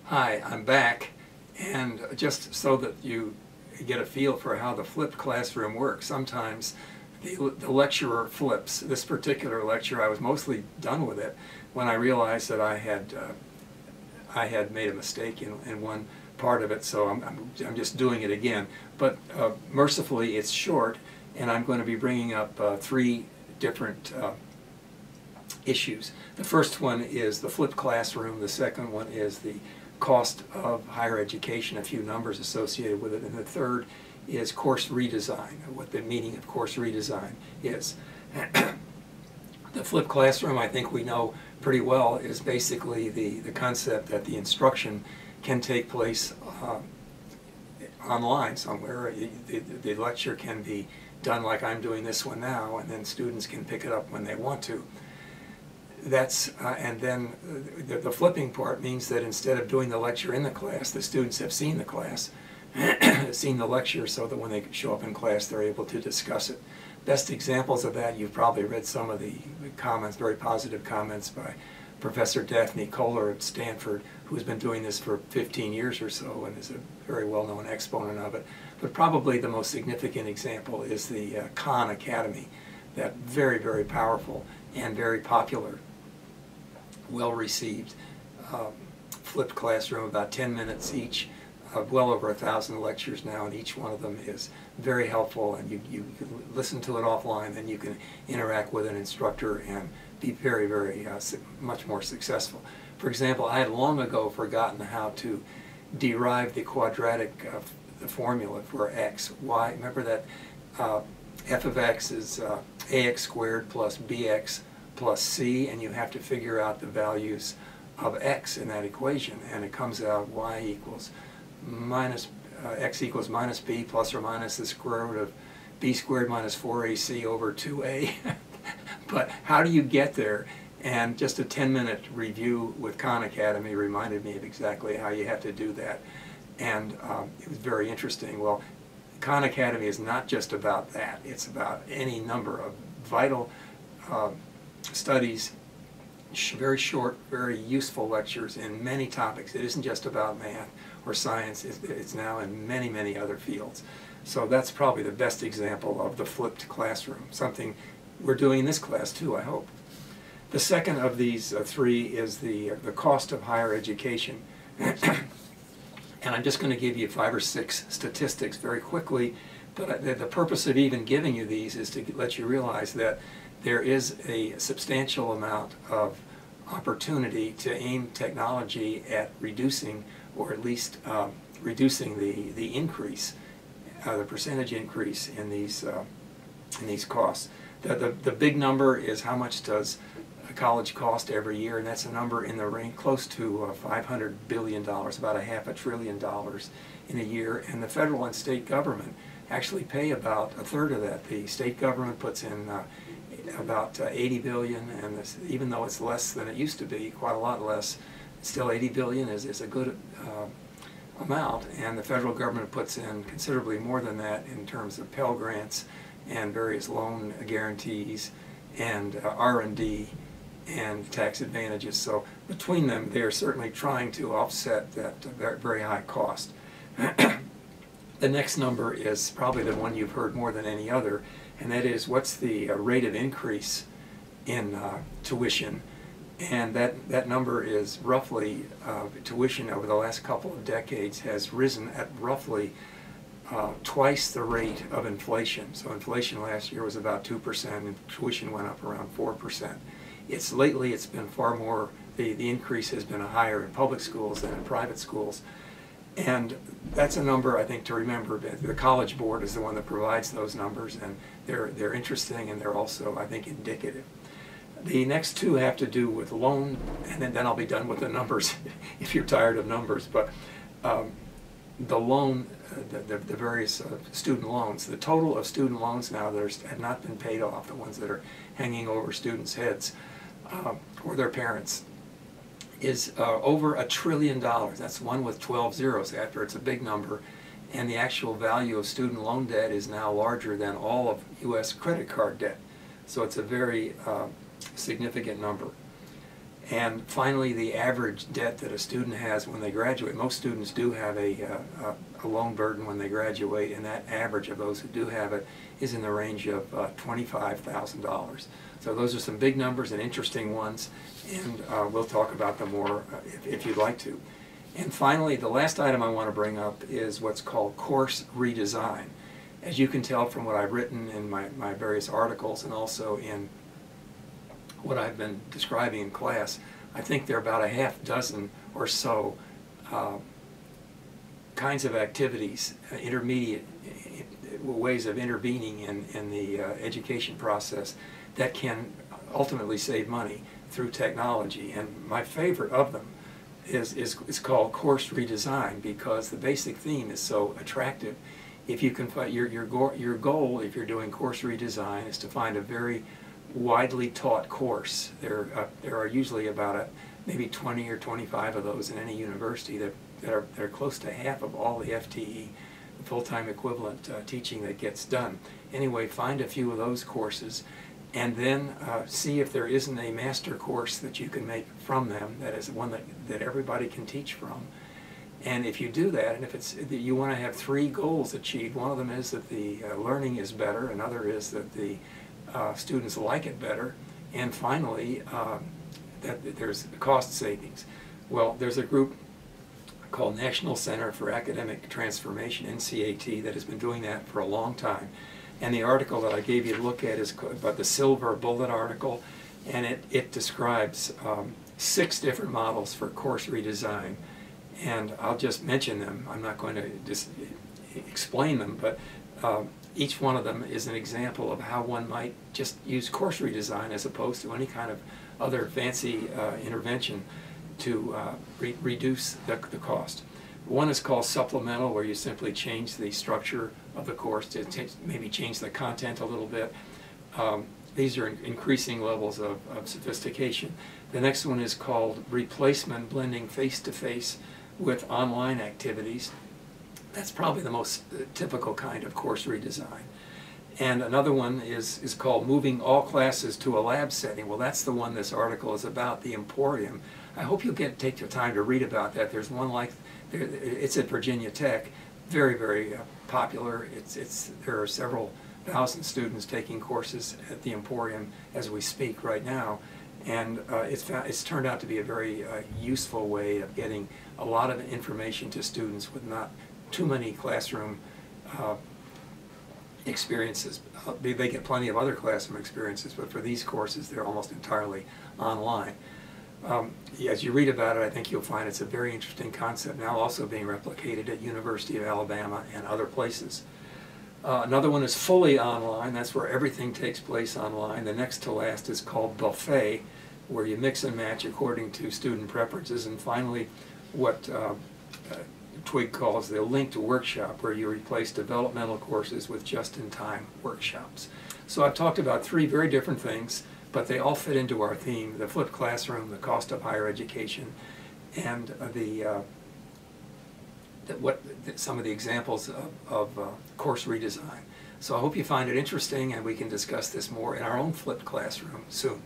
Hi, I'm back, and just so that you get a feel for how the flipped classroom works, sometimes the lecturer flips. This particular lecture, I was mostly done with it when I realized that I had made a mistake in one part of it, so I'm just doing it again. But mercifully, it's short, and I'm going to be bringing up three different issues. The first one is the flipped classroom. The second one is the cost of higher education, a few numbers associated with it, and the third is course redesign, what the meaning of course redesign is. The flipped classroom, I think we know pretty well, is basically the concept that the instruction can take place online somewhere. The lecture can be done like I'm doing this one now, and then students can pick it up when they want to. And then the flipping part means that instead of doing the lecture in the class, the students have seen the class, seen the lecture, so that when they show up in class, they're able to discuss it. Best examples of that, you've probably read some of the comments, very positive comments by Professor Daphne Koller at Stanford, who's been doing this for 15 years or so and is a very well-known exponent of it. But probably the most significant example is the Khan Academy, that very, very powerful and very popular, well-received flipped classroom, about 10 minutes each, well over 1,000 lectures now, and each one of them is very helpful, and you can listen to it offline, then you can interact with an instructor and be very, very much more successful. For example, I had long ago forgotten how to derive the quadratic the formula for x, y. Remember that f of x is ax squared plus bx plus c, and you have to figure out the values of x in that equation, and it comes out y equals minus x equals minus b plus or minus the square root of b squared minus 4ac over 2a. But how do you get there? And just a 10-minute review with Khan Academy reminded me of exactly how you have to do that, and it was very interesting. Well, Khan Academy is not just about that. It's about any number of vital studies, very short, very useful lectures in many topics. It isn't just about math or science. It's now in many, many other fields. So that's probably the best example of the flipped classroom, something we're doing in this class too, I hope. The second of these three is the cost of higher education. And I'm just going to give you 5 or 6 statistics very quickly, but the purpose of even giving you these is to let you realize that there is a substantial amount of opportunity to aim technology at reducing, or at least reducing the increase, the percentage increase in these costs. The big number is how much does a college cost every year, and that's a number in the range close to $500 billion, about $500 billion in a year, and the federal and state government actually pay about a third of that. The state government puts in about 80 billion, and even though it's less than it used to be, quite a lot less, still 80 billion is a good amount, and the federal government puts in considerably more than that in terms of Pell Grants and various loan guarantees and R&D and tax advantages. So between them, they are certainly trying to offset that very high cost. The next number is probably the one you've heard more than any other, and that is what's the rate of increase in tuition. And that number is roughly, tuition over the last couple of decades has risen at roughly twice the rate of inflation. So inflation last year was about 2%, and tuition went up around 4%. Lately it's been far more, the increase has been higher in public schools than in private schools. And that's a number, I think, to remember. The College Board is the one that provides those numbers, and they're interesting, and they're also, I think, indicative. The next two have to do with loan, and then I'll be done with the numbers if you're tired of numbers. But the loan, the various student loans, the total of student loans now that have not been paid off, the ones that are hanging over students' heads or their parents, is over $1 trillion. That's one with 12 zeros after. It's a big number, and the actual value of student loan debt is now larger than all of U.S. credit card debt. So it's a very significant number. And finally, the average debt that a student has when they graduate. Most students do have a loan burden when they graduate, and that average of those who do have it is in the range of $25,000. So those are some big numbers and interesting ones, and we'll talk about them more if you'd like to. And finally, the last item I want to bring up is what's called course redesign. As you can tell from what I've written in my various articles and also in what I've been describing in class, I think there are about a half dozen or so kinds of activities, intermediate ways of intervening in the education process that can ultimately save money through technology. And my favorite of them is called course redesign, because the basic theme is so attractive. If you can find your goal, if you're doing course redesign, is to find a very widely taught course. There are usually about maybe 20 or 25 of those in any university that are close to half of all the FTE, the full-time equivalent teaching that gets done. Anyway, find a few of those courses, and then see if there isn't a master course that you can make from them, that is one that everybody can teach from. And if you do that, and if it's, you want to have 3 goals achieved. One of them is that the learning is better, another is that the students like it better, and finally that there's cost savings. Well, there's a group called National Center for Academic Transformation, NCAT, that has been doing that for a long time. And the article that I gave you to look at is about the Silver Bullet article, and it describes 6 different models for course redesign. And I'll just mention them. I'm not going to just explain them, but each one of them is an example of how one might just use course redesign as opposed to any kind of other fancy intervention to reduce the cost. One is called supplemental, where you simply change the structure of the course to maybe change the content a little bit. These are increasing levels of sophistication. The next one is called replacement, blending face-to-face with online activities. That's probably the most typical kind of course redesign. And another one is called moving all classes to a lab setting. Well, that's the one this article is about, the Emporium. I hope you'll take your time to read about that. There's one like, it's at Virginia Tech, very, very popular. There are several thousand students taking courses at the Emporium as we speak right now. And it's turned out to be a very useful way of getting a lot of information to students with not too many classroom experiences. They get plenty of other classroom experiences, but for these courses, they're almost entirely online. As you read about it, I think you'll find it's a very interesting concept, now also being replicated at University of Alabama and other places. Another one is fully online. That's where everything takes place online. The next to last is called buffet, where you mix and match according to student preferences. And finally, what Twig calls the linked workshop, where you replace developmental courses with just-in-time workshops. So I've talked about 3 very different things, but they all fit into our theme: the flipped classroom, the cost of higher education, and some of the examples of course redesign. So I hope you find it interesting, and we can discuss this more in our own flipped classroom soon.